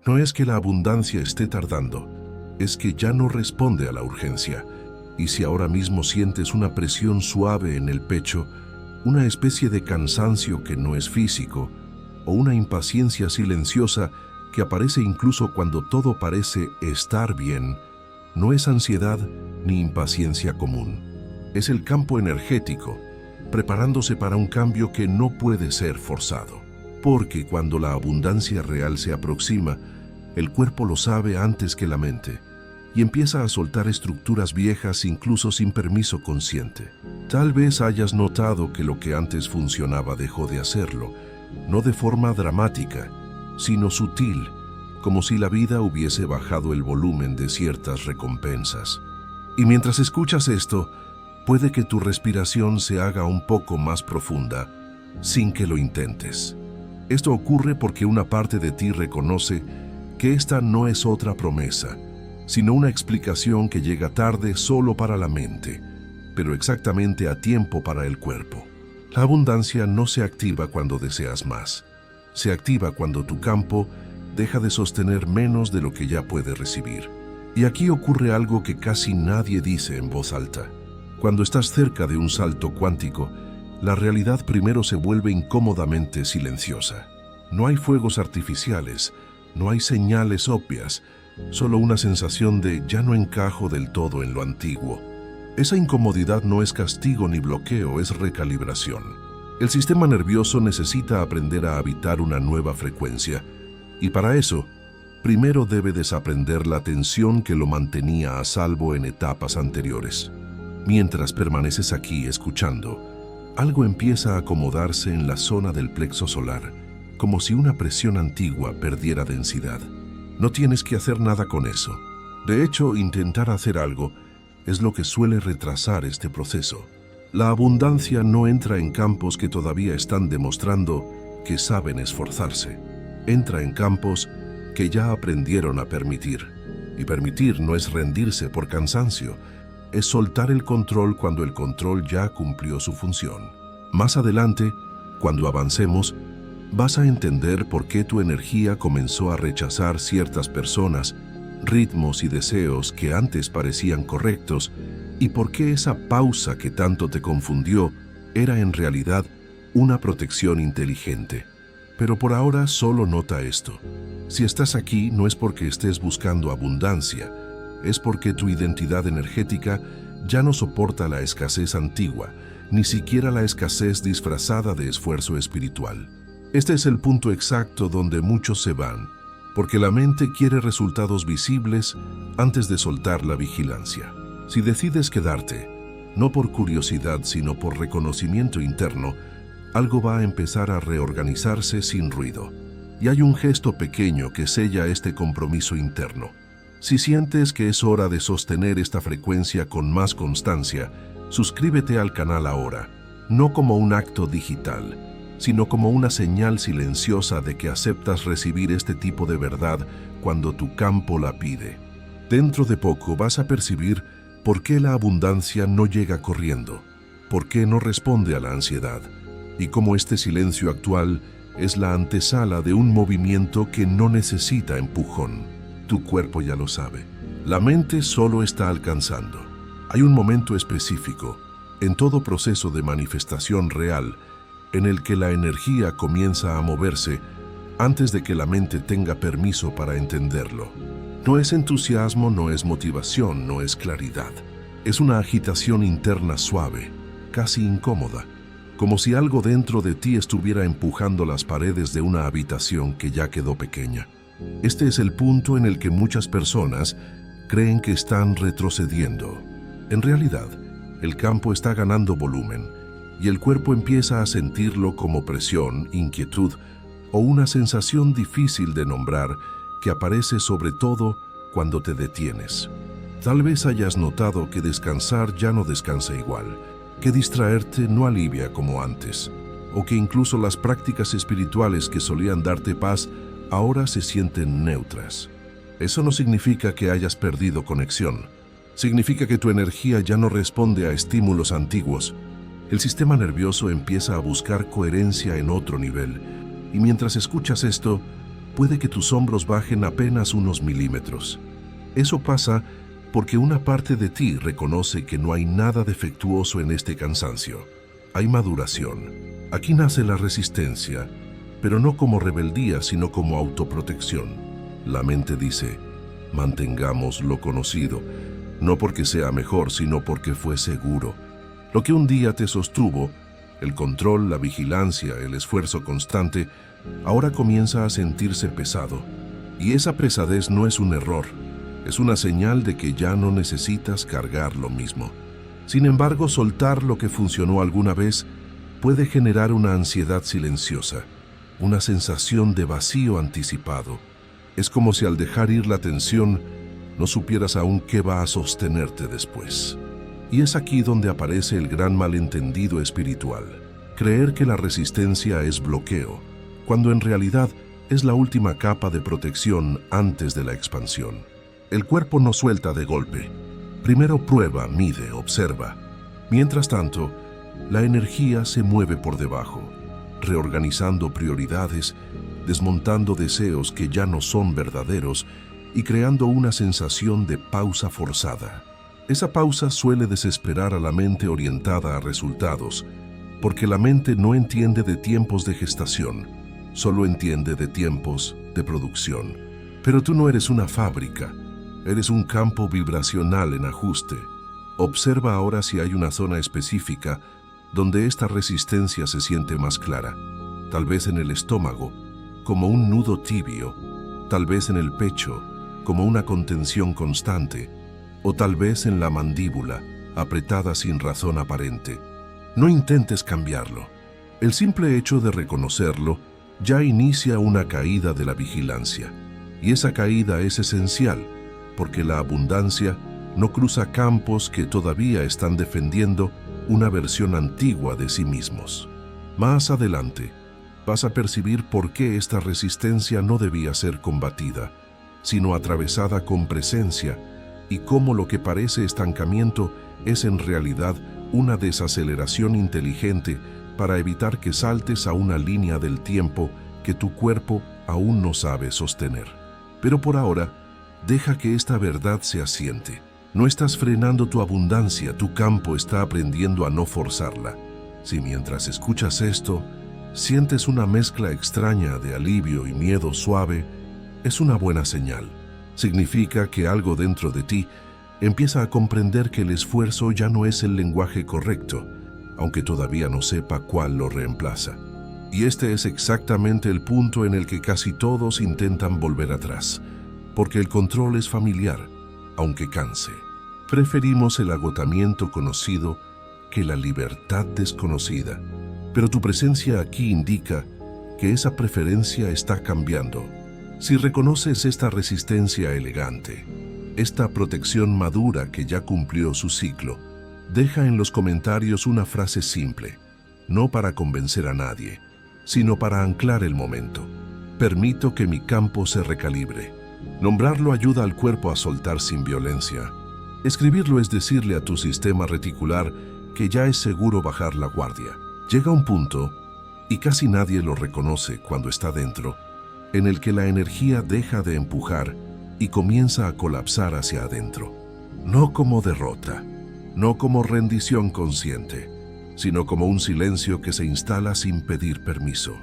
No es que la abundancia esté tardando, es que ya no responde a la urgencia. Y si ahora mismo sientes una presión suave en el pecho, una especie de cansancio que no es físico, o una impaciencia silenciosa que aparece incluso cuando todo parece estar bien, no es ansiedad ni impaciencia común. Es el campo energético, preparándose para un cambio que no puede ser forzado. Porque cuando la abundancia real se aproxima, el cuerpo lo sabe antes que la mente, y empieza a soltar estructuras viejas incluso sin permiso consciente. Tal vez hayas notado que lo que antes funcionaba dejó de hacerlo, no de forma dramática, sino sutil, como si la vida hubiese bajado el volumen de ciertas recompensas. Y mientras escuchas esto, puede que tu respiración se haga un poco más profunda, sin que lo intentes. Esto ocurre porque una parte de ti reconoce que esta no es otra promesa, sino una explicación que llega tarde solo para la mente, pero exactamente a tiempo para el cuerpo. La abundancia no se activa cuando deseas más. Se activa cuando tu campo deja de sostener menos de lo que ya puede recibir. Y aquí ocurre algo que casi nadie dice en voz alta. Cuando estás cerca de un salto cuántico, la realidad primero se vuelve incómodamente silenciosa. No hay fuegos artificiales, no hay señales obvias, solo una sensación de ya no encajo del todo en lo antiguo. Esa incomodidad no es castigo ni bloqueo, es recalibración. El sistema nervioso necesita aprender a habitar una nueva frecuencia, y para eso, primero debe desaprender la tensión que lo mantenía a salvo en etapas anteriores. Mientras permaneces aquí escuchando, algo empieza a acomodarse en la zona del plexo solar, como si una presión antigua perdiera densidad. No tienes que hacer nada con eso. De hecho, intentar hacer algo es lo que suele retrasar este proceso. La abundancia no entra en campos que todavía están demostrando que saben esforzarse. Entra en campos que ya aprendieron a permitir. Y permitir no es rendirse por cansancio, es soltar el control cuando el control ya cumplió su función. Más adelante, cuando avancemos, vas a entender por qué tu energía comenzó a rechazar ciertas personas, ritmos y deseos que antes parecían correctos, y por qué esa pausa que tanto te confundió era en realidad una protección inteligente. Pero por ahora solo nota esto. Si estás aquí no es porque estés buscando abundancia, es porque tu identidad energética ya no soporta la escasez antigua, ni siquiera la escasez disfrazada de esfuerzo espiritual. Este es el punto exacto donde muchos se van, porque la mente quiere resultados visibles antes de soltar la vigilancia. Si decides quedarte, no por curiosidad sino por reconocimiento interno, algo va a empezar a reorganizarse sin ruido. Y hay un gesto pequeño que sella este compromiso interno. Si sientes que es hora de sostener esta frecuencia con más constancia, suscríbete al canal ahora, no como un acto digital, sino como una señal silenciosa de que aceptas recibir este tipo de verdad cuando tu campo la pide. Dentro de poco vas a percibir por qué la abundancia no llega corriendo, por qué no responde a la ansiedad, y cómo este silencio actual es la antesala de un movimiento que no necesita empujón. Tu cuerpo ya lo sabe. La mente solo está alcanzando. Hay un momento específico, en todo proceso de manifestación real, en el que la energía comienza a moverse antes de que la mente tenga permiso para entenderlo. No es entusiasmo, no es motivación, no es claridad. Es una agitación interna suave, casi incómoda, como si algo dentro de ti estuviera empujando las paredes de una habitación que ya quedó pequeña. Este es el punto en el que muchas personas creen que están retrocediendo. En realidad, el campo está ganando volumen, y el cuerpo empieza a sentirlo como presión, inquietud o una sensación difícil de nombrar que aparece sobre todo cuando te detienes. Tal vez hayas notado que descansar ya no descansa igual, que distraerte no alivia como antes, o que incluso las prácticas espirituales que solían darte paz ahora se sienten neutras. Eso no significa que hayas perdido conexión. Significa que tu energía ya no responde a estímulos antiguos. El sistema nervioso empieza a buscar coherencia en otro nivel, y mientras escuchas esto, puede que tus hombros bajen apenas unos milímetros. Eso pasa porque una parte de ti reconoce que no hay nada defectuoso en este cansancio. Hay maduración. Aquí nace la resistencia, pero no como rebeldía, sino como autoprotección. La mente dice, mantengamos lo conocido, no porque sea mejor, sino porque fue seguro. Lo que un día te sostuvo, el control, la vigilancia, el esfuerzo constante, ahora comienza a sentirse pesado. Y esa pesadez no es un error, es una señal de que ya no necesitas cargar lo mismo. Sin embargo, soltar lo que funcionó alguna vez puede generar una ansiedad silenciosa, una sensación de vacío anticipado. Es como si al dejar ir la tensión no supieras aún qué va a sostenerte después. Y es aquí donde aparece el gran malentendido espiritual. Creer que la resistencia es bloqueo, cuando en realidad es la última capa de protección antes de la expansión. El cuerpo no suelta de golpe. Primero prueba, mide, observa. Mientras tanto, la energía se mueve por debajo, reorganizando prioridades, desmontando deseos que ya no son verdaderos y creando una sensación de pausa forzada. Esa pausa suele desesperar a la mente orientada a resultados, porque la mente no entiende de tiempos de gestación, solo entiende de tiempos de producción. Pero tú no eres una fábrica, eres un campo vibracional en ajuste. Observa ahora si hay una zona específica donde esta resistencia se siente más clara, tal vez en el estómago, como un nudo tibio, tal vez en el pecho, como una contención constante, o tal vez en la mandíbula, apretada sin razón aparente. No intentes cambiarlo. El simple hecho de reconocerlo ya inicia una caída de la vigilancia, y esa caída es esencial, porque la abundancia no cruza campos que todavía están defendiendo una versión antigua de sí mismos. Más adelante, vas a percibir por qué esta resistencia no debía ser combatida, sino atravesada con presencia, y cómo lo que parece estancamiento es en realidad una desaceleración inteligente para evitar que saltes a una línea del tiempo que tu cuerpo aún no sabe sostener. Pero por ahora, deja que esta verdad se asiente. No estás frenando tu abundancia, tu campo está aprendiendo a no forzarla. Si mientras escuchas esto, sientes una mezcla extraña de alivio y miedo suave, es una buena señal. Significa que algo dentro de ti empieza a comprender que el esfuerzo ya no es el lenguaje correcto, aunque todavía no sepa cuál lo reemplaza. Y este es exactamente el punto en el que casi todos intentan volver atrás, porque el control es familiar, aunque canse. Preferimos el agotamiento conocido que la libertad desconocida. Pero tu presencia aquí indica que esa preferencia está cambiando. Si reconoces esta resistencia elegante, esta protección madura que ya cumplió su ciclo, deja en los comentarios una frase simple, no para convencer a nadie, sino para anclar el momento. Permito que mi campo se recalibre. Nombrarlo ayuda al cuerpo a soltar sin violencia. Escribirlo es decirle a tu sistema reticular que ya es seguro bajar la guardia. Llega un punto, y casi nadie lo reconoce cuando está dentro, en el que la energía deja de empujar y comienza a colapsar hacia adentro. No como derrota, no como rendición consciente, sino como un silencio que se instala sin pedir permiso.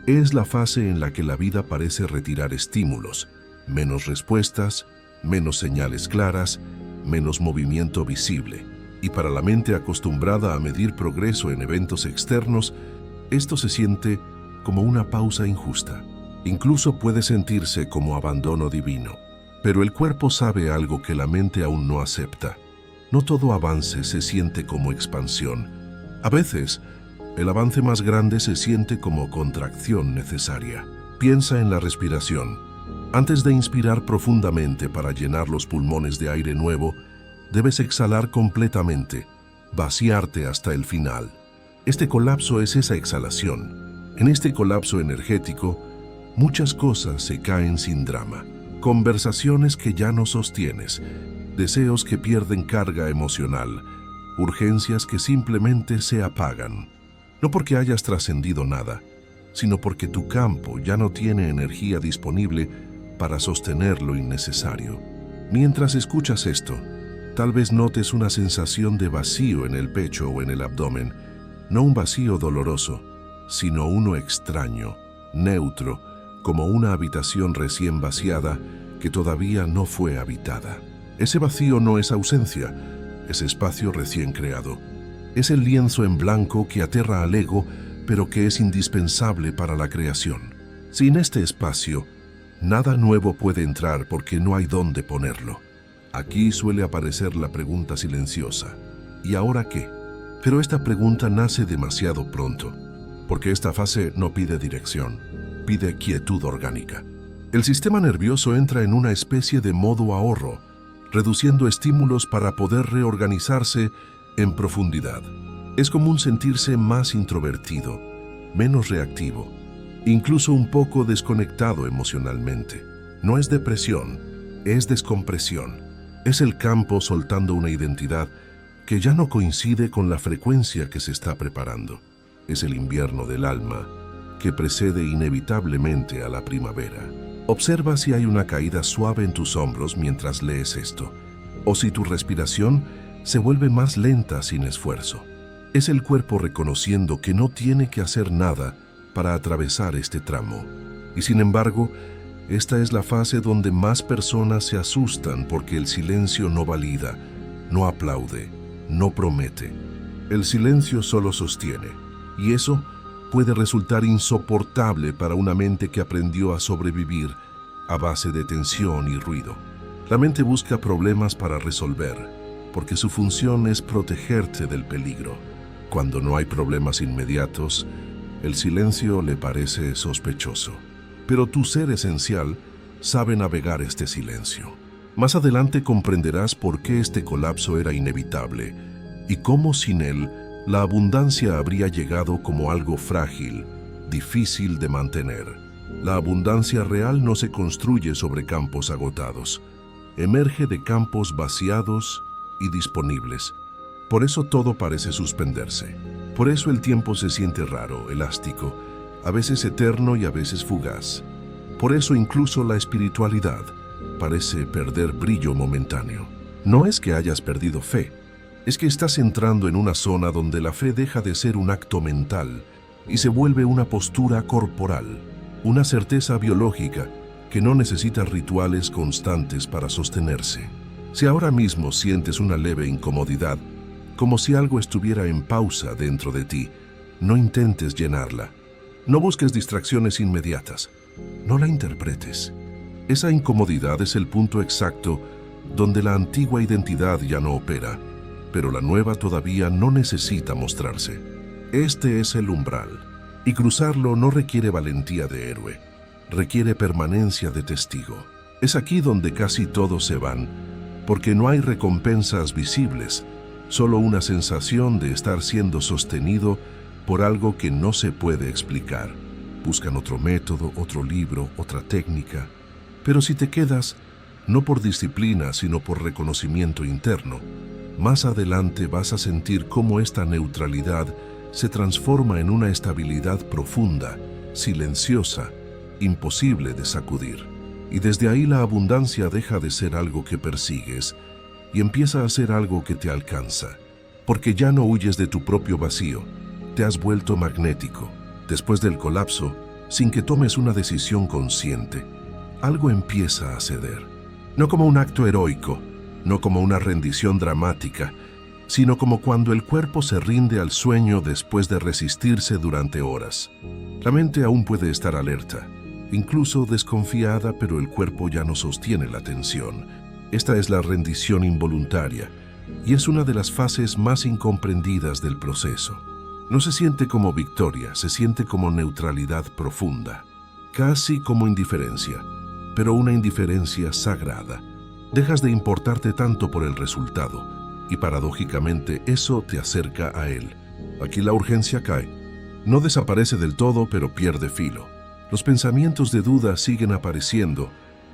Es la fase en la que la vida parece retirar estímulos, menos respuestas, menos señales claras, menos movimiento visible. Y para la mente acostumbrada a medir progreso en eventos externos, esto se siente como una pausa injusta. Incluso puede sentirse como abandono divino. Pero el cuerpo sabe algo que la mente aún no acepta. No todo avance se siente como expansión. A veces, el avance más grande se siente como contracción necesaria. Piensa en la respiración. Antes de inspirar profundamente para llenar los pulmones de aire nuevo, debes exhalar completamente, vaciarte hasta el final. Este colapso es esa exhalación. En este colapso energético, muchas cosas se caen sin drama. Conversaciones que ya no sostienes, deseos que pierden carga emocional, urgencias que simplemente se apagan. No porque hayas trascendido nada, sino porque tu campo ya no tiene energía disponible para sostener lo innecesario. Mientras escuchas esto, tal vez notes una sensación de vacío en el pecho o en el abdomen, no un vacío doloroso, sino uno extraño, neutro, como una habitación recién vaciada que todavía no fue habitada. Ese vacío no es ausencia, es espacio recién creado. Es el lienzo en blanco que aterra al ego, pero que es indispensable para la creación. Sin este espacio, nada nuevo puede entrar porque no hay dónde ponerlo. Aquí suele aparecer la pregunta silenciosa: ¿y ahora qué? Pero esta pregunta nace demasiado pronto, porque esta fase no pide dirección, pide quietud orgánica. El sistema nervioso entra en una especie de modo ahorro, reduciendo estímulos para poder reorganizarse en profundidad. Es común sentirse más introvertido, menos reactivo, incluso un poco desconectado emocionalmente. No es depresión, es descompresión. Es el campo soltando una identidad que ya no coincide con la frecuencia que se está preparando. Es el invierno del alma que precede inevitablemente a la primavera. Observa si hay una caída suave en tus hombros mientras lees esto, o si tu respiración se vuelve más lenta sin esfuerzo. Es el cuerpo reconociendo que no tiene que hacer nada para atravesar este tramo. Y sin embargo, esta es la fase donde más personas se asustan porque el silencio no valida, no aplaude, no promete. El silencio solo sostiene, y eso puede resultar insoportable para una mente que aprendió a sobrevivir a base de tensión y ruido. La mente busca problemas para resolver, porque su función es protegerte del peligro. Cuando no hay problemas inmediatos, el silencio le parece sospechoso. Pero tu ser esencial sabe navegar este silencio. Más adelante comprenderás por qué este colapso era inevitable y cómo sin él la abundancia habría llegado como algo frágil, difícil de mantener. La abundancia real no se construye sobre campos agotados. Emerge de campos vaciados y disponibles. Por eso todo parece suspenderse. Por eso el tiempo se siente raro, elástico, a veces eterno y a veces fugaz. Por eso incluso la espiritualidad parece perder brillo momentáneo. No es que hayas perdido fe, es que estás entrando en una zona donde la fe deja de ser un acto mental y se vuelve una postura corporal, una certeza biológica que no necesita rituales constantes para sostenerse. Si ahora mismo sientes una leve incomodidad, como si algo estuviera en pausa dentro de ti, no intentes llenarla. No busques distracciones inmediatas. No la interpretes. Esa incomodidad es el punto exacto donde la antigua identidad ya no opera, pero la nueva todavía no necesita mostrarse. Este es el umbral, y cruzarlo no requiere valentía de héroe, requiere permanencia de testigo. Es aquí donde casi todos se van, porque no hay recompensas visibles, solo una sensación de estar siendo sostenido por algo que no se puede explicar. Buscan otro método, otro libro, otra técnica. Pero si te quedas, no por disciplina, sino por reconocimiento interno, más adelante vas a sentir cómo esta neutralidad se transforma en una estabilidad profunda, silenciosa, imposible de sacudir. Y desde ahí la abundancia deja de ser algo que persigues y empieza a ser algo que te alcanza, porque ya no huyes de tu propio vacío, te has vuelto magnético. Después del colapso, sin que tomes una decisión consciente, algo empieza a ceder. No como un acto heroico, no como una rendición dramática, sino como cuando el cuerpo se rinde al sueño después de resistirse durante horas. La mente aún puede estar alerta, incluso desconfiada, pero el cuerpo ya no sostiene la tensión. Esta es la rendición involuntaria, y es una de las fases más incomprendidas del proceso. No se siente como victoria, se siente como neutralidad profunda, casi como indiferencia, pero una indiferencia sagrada. Dejas de importarte tanto por el resultado, y paradójicamente eso te acerca a él. Aquí la urgencia cae. No desaparece del todo, pero pierde filo. Los pensamientos de duda siguen apareciendo,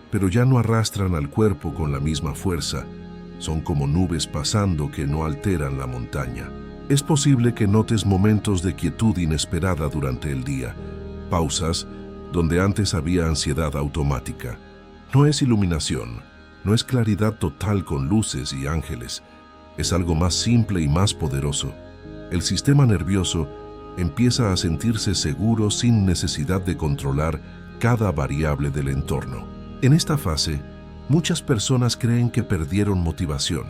pero ya no arrastran al cuerpo con la misma fuerza. Son como nubes pasando que no alteran la montaña. Es posible que notes momentos de quietud inesperada durante el día, pausas donde antes había ansiedad automática. No es iluminación, no es claridad total con luces y ángeles, es algo más simple y más poderoso. El sistema nervioso empieza a sentirse seguro sin necesidad de controlar cada variable del entorno. En esta fase, muchas personas creen que perdieron motivación,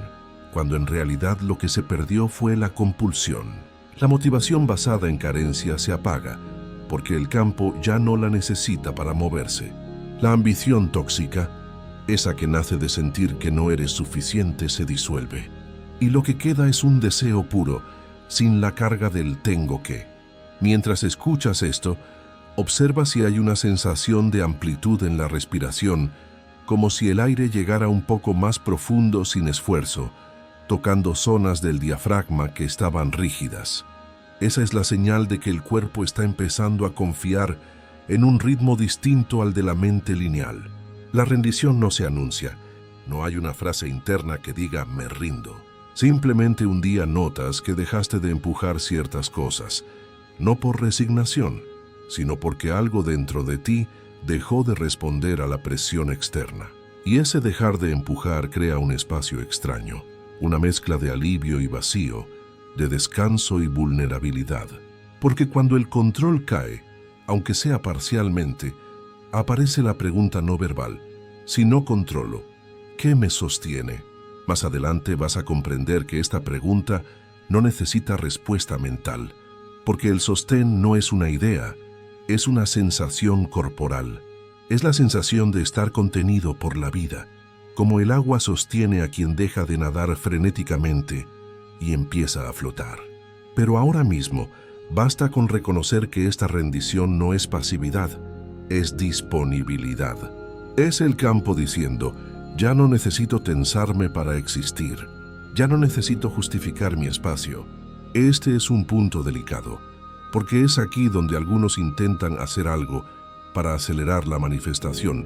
cuando en realidad lo que se perdió fue la compulsión. La motivación basada en carencia se apaga, porque el campo ya no la necesita para moverse. La ambición tóxica, esa que nace de sentir que no eres suficiente, se disuelve. Y lo que queda es un deseo puro, sin la carga del tengo que. Mientras escuchas esto, observa si hay una sensación de amplitud en la respiración, como si el aire llegara un poco más profundo sin esfuerzo, tocando zonas del diafragma que estaban rígidas. Esa es la señal de que el cuerpo está empezando a confiar en un ritmo distinto al de la mente lineal. La rendición no se anuncia, no hay una frase interna que diga me rindo. Simplemente un día notas que dejaste de empujar ciertas cosas, no por resignación, sino porque algo dentro de ti dejó de responder a la presión externa. Y ese dejar de empujar crea un espacio extraño, una mezcla de alivio y vacío, de descanso y vulnerabilidad. Porque cuando el control cae, aunque sea parcialmente, aparece la pregunta no verbal: si no controlo, ¿qué me sostiene? Más adelante vas a comprender que esta pregunta no necesita respuesta mental, porque el sostén no es una idea, es una sensación corporal. Es la sensación de estar contenido por la vida, como el agua sostiene a quien deja de nadar frenéticamente y empieza a flotar. Pero ahora mismo, basta con reconocer que esta rendición no es pasividad, es disponibilidad. Es el campo diciendo: ya no necesito tensarme para existir, ya no necesito justificar mi espacio. Este es un punto delicado, porque es aquí donde algunos intentan hacer algo para acelerar la manifestación,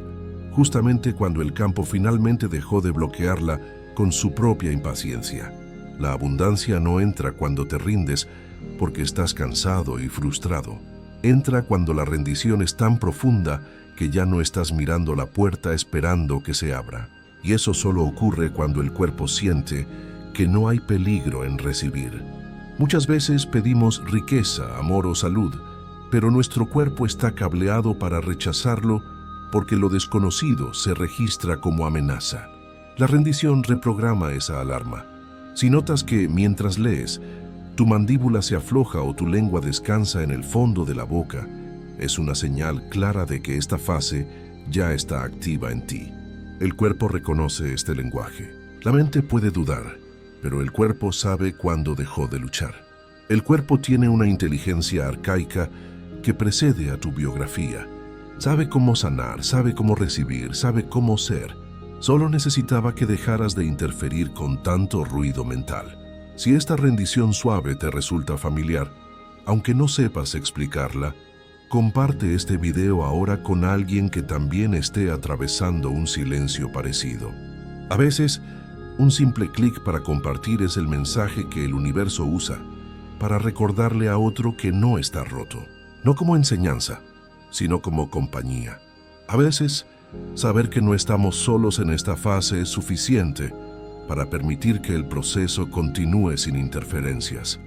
justamente cuando el campo finalmente dejó de bloquearla con su propia impaciencia. La abundancia no entra cuando te rindes porque estás cansado y frustrado. Entra cuando la rendición es tan profunda que ya no estás mirando la puerta esperando que se abra. Y eso solo ocurre cuando el cuerpo siente que no hay peligro en recibir. Muchas veces pedimos riqueza, amor o salud, pero nuestro cuerpo está cableado para rechazarlo porque lo desconocido se registra como amenaza. La rendición reprograma esa alarma. Si notas que, mientras lees, tu mandíbula se afloja o tu lengua descansa en el fondo de la boca, es una señal clara de que esta fase ya está activa en ti. El cuerpo reconoce este lenguaje. La mente puede dudar, pero el cuerpo sabe cuándo dejó de luchar. El cuerpo tiene una inteligencia arcaica que precede a tu biografía. Sabe cómo sanar, sabe cómo recibir, sabe cómo ser. Solo necesitaba que dejaras de interferir con tanto ruido mental. Si esta rendición suave te resulta familiar, aunque no sepas explicarla, comparte este video ahora con alguien que también esté atravesando un silencio parecido. A veces, un simple clic para compartir es el mensaje que el universo usa para recordarle a otro que no está roto, no como enseñanza, sino como compañía. A veces, saber que no estamos solos en esta fase es suficiente para permitir que el proceso continúe sin interferencias.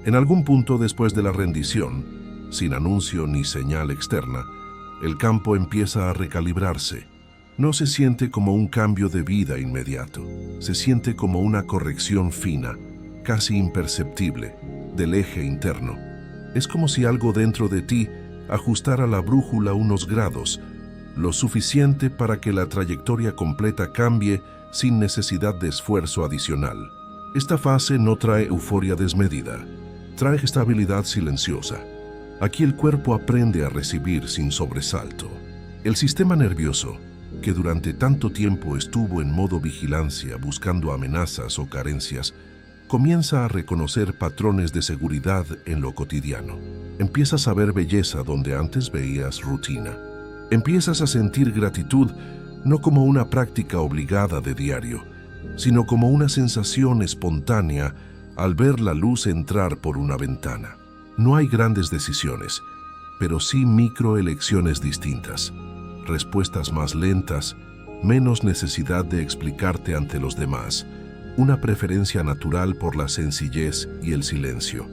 En algún punto después de la rendición, sin anuncio ni señal externa, el campo empieza a recalibrarse. No se siente como un cambio de vida inmediato, se siente como una corrección fina, casi imperceptible, del eje interno. Es como si algo dentro de ti ajustara la brújula unos grados, lo suficiente para que la trayectoria completa cambie sin necesidad de esfuerzo adicional. Esta fase no trae euforia desmedida, trae estabilidad silenciosa. Aquí el cuerpo aprende a recibir sin sobresalto. El sistema nervioso, que durante tanto tiempo estuvo en modo vigilancia buscando amenazas o carencias, comienza a reconocer patrones de seguridad en lo cotidiano. Empiezas a ver belleza donde antes veías rutina. Empiezas a sentir gratitud no como una práctica obligada de diario, sino como una sensación espontánea al ver la luz entrar por una ventana. No hay grandes decisiones, pero sí microelecciones distintas, respuestas más lentas, menos necesidad de explicarte ante los demás, una preferencia natural por la sencillez y el silencio.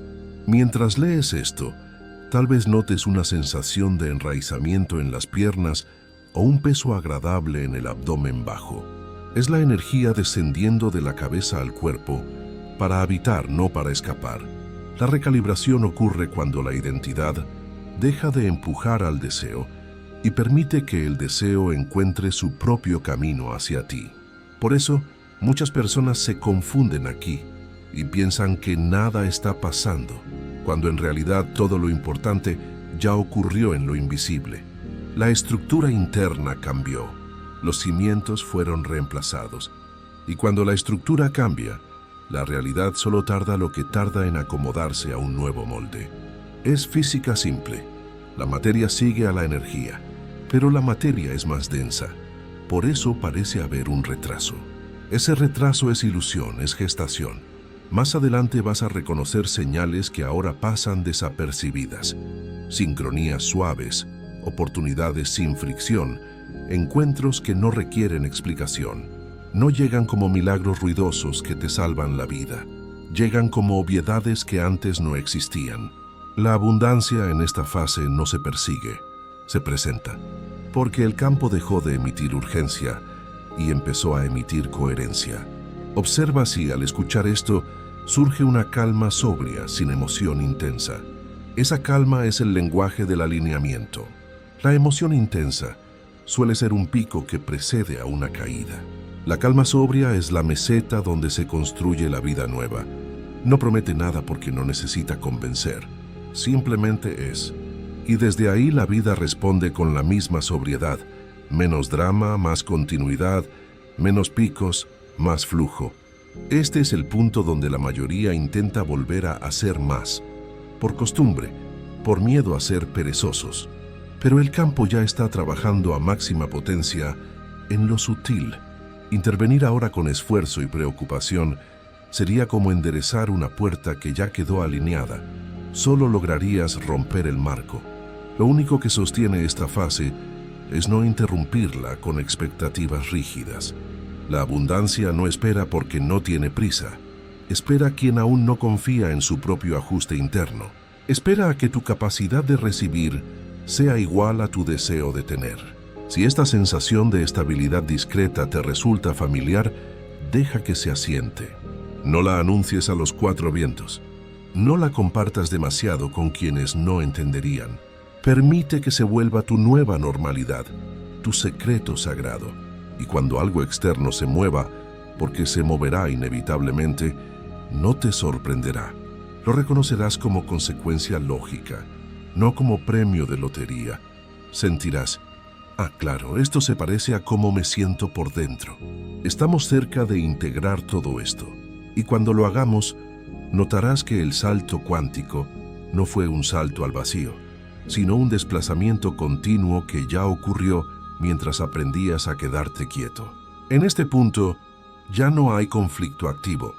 Mientras lees esto, tal vez notes una sensación de enraizamiento en las piernas o un peso agradable en el abdomen bajo. Es la energía descendiendo de la cabeza al cuerpo para habitar, no para escapar. La recalibración ocurre cuando la identidad deja de empujar al deseo y permite que el deseo encuentre su propio camino hacia ti. Por eso, muchas personas se confunden aquí y piensan que nada está pasando, cuando en realidad todo lo importante ya ocurrió en lo invisible. La estructura interna cambió, los cimientos fueron reemplazados, y cuando la estructura cambia, la realidad solo tarda lo que tarda en acomodarse a un nuevo molde. Es física simple. La materia sigue a la energía, pero la materia es más densa. Por eso parece haber un retraso. Ese retraso es ilusión, es gestación. Más adelante vas a reconocer señales que ahora pasan desapercibidas. Sincronías suaves, oportunidades sin fricción, encuentros que no requieren explicación. No llegan como milagros ruidosos que te salvan la vida. Llegan como obviedades que antes no existían. La abundancia en esta fase no se persigue, se presenta. Porque el campo dejó de emitir urgencia y empezó a emitir coherencia. Observa si al escuchar esto surge una calma sobria, sin emoción intensa. Esa calma es el lenguaje del alineamiento. La emoción intensa suele ser un pico que precede a una caída. La calma sobria es la meseta donde se construye la vida nueva. No promete nada porque no necesita convencer. Simplemente es. Y desde ahí la vida responde con la misma sobriedad. Menos drama, más continuidad, menos picos, más flujo. Este es el punto donde la mayoría intenta volver a hacer más. Por costumbre, por miedo a ser perezosos. Pero el campo ya está trabajando a máxima potencia en lo sutil. Intervenir ahora con esfuerzo y preocupación sería como enderezar una puerta que ya quedó alineada. Solo lograrías romper el marco. Lo único que sostiene esta fase es no interrumpirla con expectativas rígidas. La abundancia no espera porque no tiene prisa. Espera quien aún no confía en su propio ajuste interno. Espera a que tu capacidad de recibir sea igual a tu deseo de tener. Si esta sensación de estabilidad discreta te resulta familiar, deja que se asiente. No la anuncies a los cuatro vientos. No la compartas demasiado con quienes no entenderían. Permite que se vuelva tu nueva normalidad, tu secreto sagrado. Y cuando algo externo se mueva, porque se moverá inevitablemente, no te sorprenderá. Lo reconocerás como consecuencia lógica, no como premio de lotería. Sentirás, claro, esto se parece a cómo me siento por dentro. Estamos cerca de integrar todo esto. Y cuando lo hagamos, notarás que el salto cuántico no fue un salto al vacío, sino un desplazamiento continuo que ya ocurrió mientras aprendías a quedarte quieto. En este punto, ya no hay conflicto activo,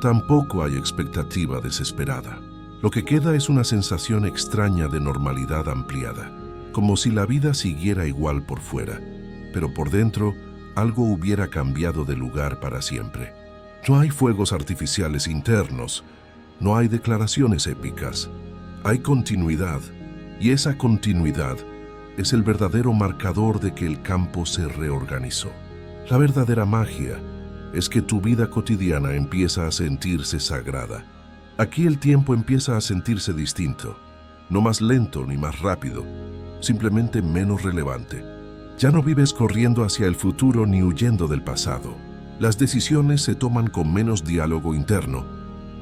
tampoco hay expectativa desesperada. Lo que queda es una sensación extraña de normalidad ampliada, como si la vida siguiera igual por fuera, pero por dentro algo hubiera cambiado de lugar para siempre. No hay fuegos artificiales internos, no hay declaraciones épicas, hay continuidad, y esa continuidad es el verdadero marcador de que el campo se reorganizó. La verdadera magia es que tu vida cotidiana empieza a sentirse sagrada. Aquí el tiempo empieza a sentirse distinto, no más lento ni más rápido, simplemente menos relevante. Ya no vives corriendo hacia el futuro ni huyendo del pasado. Las decisiones se toman con menos diálogo interno,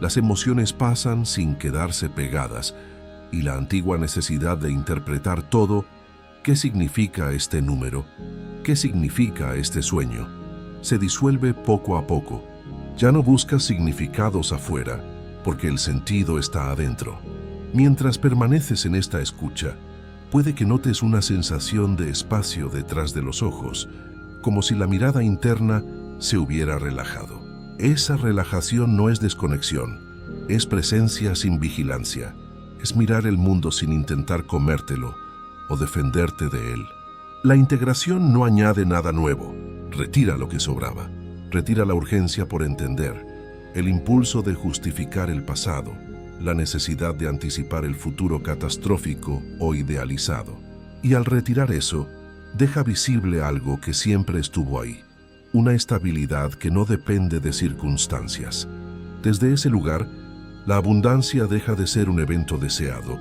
las emociones pasan sin quedarse pegadas, y la antigua necesidad de interpretar todo, ¿qué significa este número? ¿Qué significa este sueño? Se disuelve poco a poco. Ya no buscas significados afuera, porque el sentido está adentro. Mientras permaneces en esta escucha, puede que notes una sensación de espacio detrás de los ojos, como si la mirada interna se hubiera relajado. Esa relajación no es desconexión, es presencia sin vigilancia. Es mirar el mundo sin intentar comértelo o defenderte de él. La integración no añade nada nuevo, retira lo que sobraba. Retira la urgencia por entender, el impulso de justificar el pasado, la necesidad de anticipar el futuro catastrófico o idealizado. Y al retirar eso, deja visible algo que siempre estuvo ahí, una estabilidad que no depende de circunstancias. Desde ese lugar, la abundancia deja de ser un evento deseado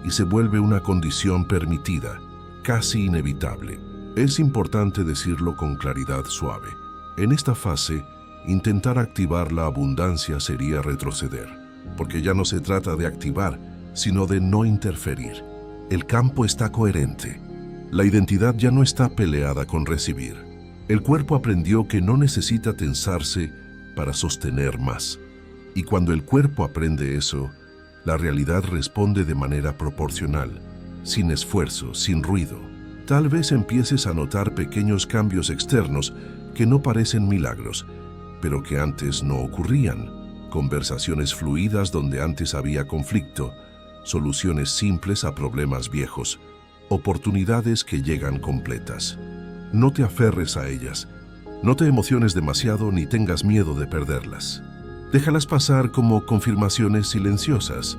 y se vuelve una condición permitida, casi inevitable. Es importante decirlo con claridad suave. En esta fase, intentar activar la abundancia sería retroceder, porque ya no se trata de activar, sino de no interferir. El campo está coherente. La identidad ya no está peleada con recibir. El cuerpo aprendió que no necesita tensarse para sostener más. Y cuando el cuerpo aprende eso, la realidad responde de manera proporcional, sin esfuerzo, sin ruido. Tal vez empieces a notar pequeños cambios externos que no parecen milagros, pero que antes no ocurrían. Conversaciones fluidas donde antes había conflicto, soluciones simples a problemas viejos, oportunidades que llegan completas. No te aferres a ellas, no te emociones demasiado ni tengas miedo de perderlas. Déjalas pasar como confirmaciones silenciosas,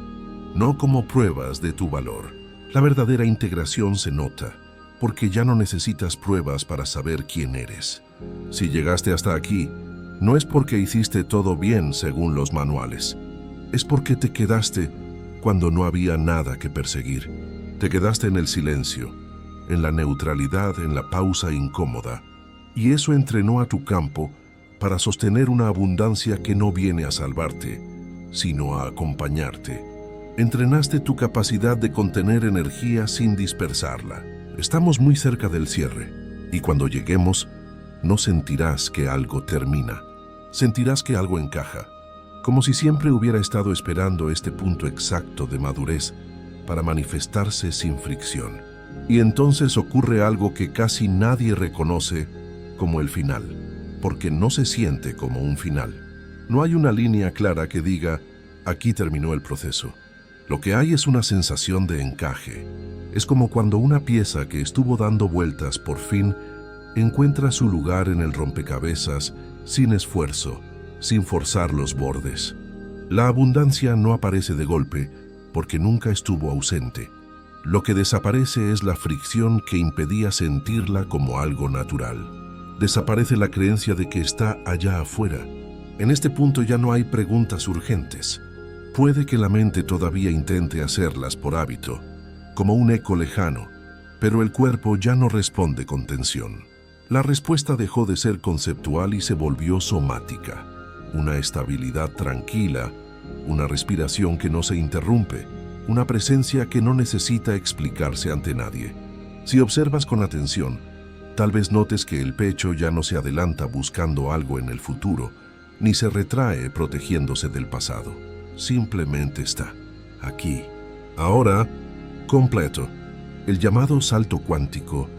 no como pruebas de tu valor. La verdadera integración se nota, porque ya no necesitas pruebas para saber quién eres. Si llegaste hasta aquí, no es porque hiciste todo bien según los manuales. Es porque te quedaste cuando no había nada que perseguir. Te quedaste en el silencio, en la neutralidad, en la pausa incómoda. Y eso entrenó a tu campo para sostener una abundancia que no viene a salvarte, sino a acompañarte. Entrenaste tu capacidad de contener energía sin dispersarla. Estamos muy cerca del cierre, y cuando lleguemos, no sentirás que algo termina. Sentirás que algo encaja, como si siempre hubiera estado esperando este punto exacto de madurez para manifestarse sin fricción. Y entonces ocurre algo que casi nadie reconoce como el final, porque no se siente como un final. No hay una línea clara que diga, aquí terminó el proceso. Lo que hay es una sensación de encaje. Es como cuando una pieza que estuvo dando vueltas por fin encuentra su lugar en el rompecabezas sin esfuerzo, sin forzar los bordes. La abundancia no aparece de golpe porque nunca estuvo ausente. Lo que desaparece es la fricción que impedía sentirla como algo natural. Desaparece la creencia de que está allá afuera. En este punto ya no hay preguntas urgentes. Puede que la mente todavía intente hacerlas por hábito, como un eco lejano, pero el cuerpo ya no responde con tensión. La respuesta dejó de ser conceptual y se volvió somática. Una estabilidad tranquila, una respiración que no se interrumpe, una presencia que no necesita explicarse ante nadie. Si observas con atención, tal vez notes que el pecho ya no se adelanta buscando algo en el futuro, ni se retrae protegiéndose del pasado. Simplemente está aquí, ahora, completo. El llamado salto cuántico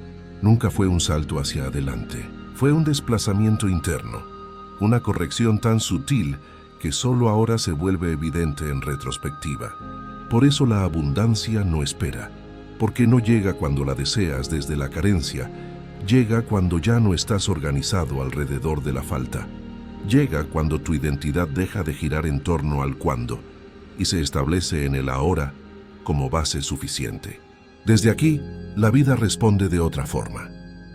nunca fue un salto hacia adelante, fue un desplazamiento interno, una corrección tan sutil que solo ahora se vuelve evidente en retrospectiva. Por eso la abundancia no espera, porque no llega cuando la deseas desde la carencia, llega cuando ya no estás organizado alrededor de la falta. Llega cuando tu identidad deja de girar en torno al cuándo y se establece en el ahora como base suficiente. Desde aquí, la vida responde de otra forma,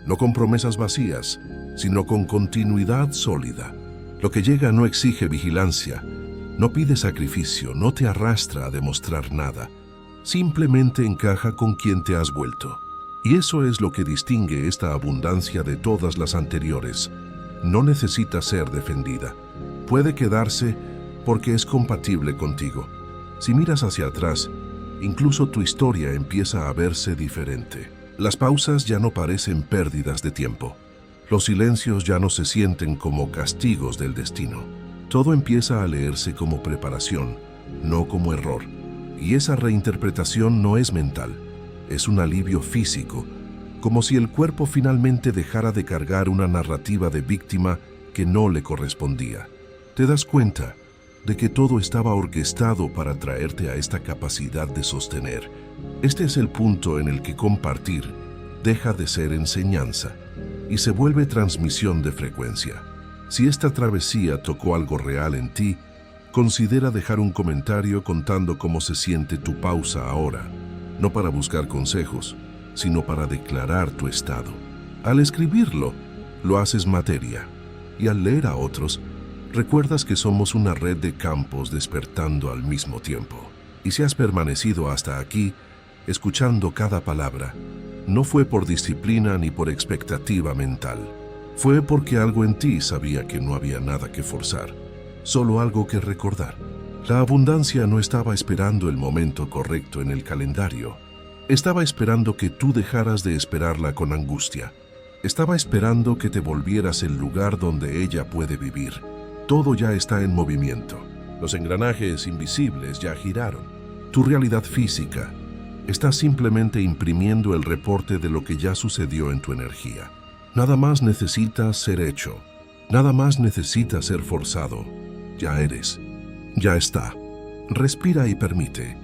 no con promesas vacías, sino con continuidad sólida. Lo que llega no exige vigilancia, no pide sacrificio, no te arrastra a demostrar nada, simplemente encaja con quien te has vuelto. Y eso es lo que distingue esta abundancia de todas las anteriores. No necesita ser defendida. Puede quedarse porque es compatible contigo. Si miras hacia atrás, incluso tu historia empieza a verse diferente. Las pausas ya no parecen pérdidas de tiempo. Los silencios ya no se sienten como castigos del destino. Todo empieza a leerse como preparación, no como error. Y esa reinterpretación no es mental, es un alivio físico, como si el cuerpo finalmente dejara de cargar una narrativa de víctima que no le correspondía. Te das cuenta, de que todo estaba orquestado para traerte a esta capacidad de sostener. Este es el punto en el que compartir deja de ser enseñanza y se vuelve transmisión de frecuencia. Si esta travesía tocó algo real en ti, considera dejar un comentario contando cómo se siente tu pausa ahora, no para buscar consejos, sino para declarar tu estado. Al escribirlo, lo haces materia, y al leer a otros, recuerdas que somos una red de campos despertando al mismo tiempo. Y si has permanecido hasta aquí, escuchando cada palabra, no fue por disciplina ni por expectativa mental. Fue porque algo en ti sabía que no había nada que forzar, solo algo que recordar. La abundancia no estaba esperando el momento correcto en el calendario. Estaba esperando que tú dejaras de esperarla con angustia. Estaba esperando que te volvieras el lugar donde ella puede vivir. Todo ya está en movimiento. Los engranajes invisibles ya giraron. Tu realidad física está simplemente imprimiendo el reporte de lo que ya sucedió en tu energía. Nada más necesita ser hecho. Nada más necesita ser forzado. Ya eres. Ya está. Respira y permite.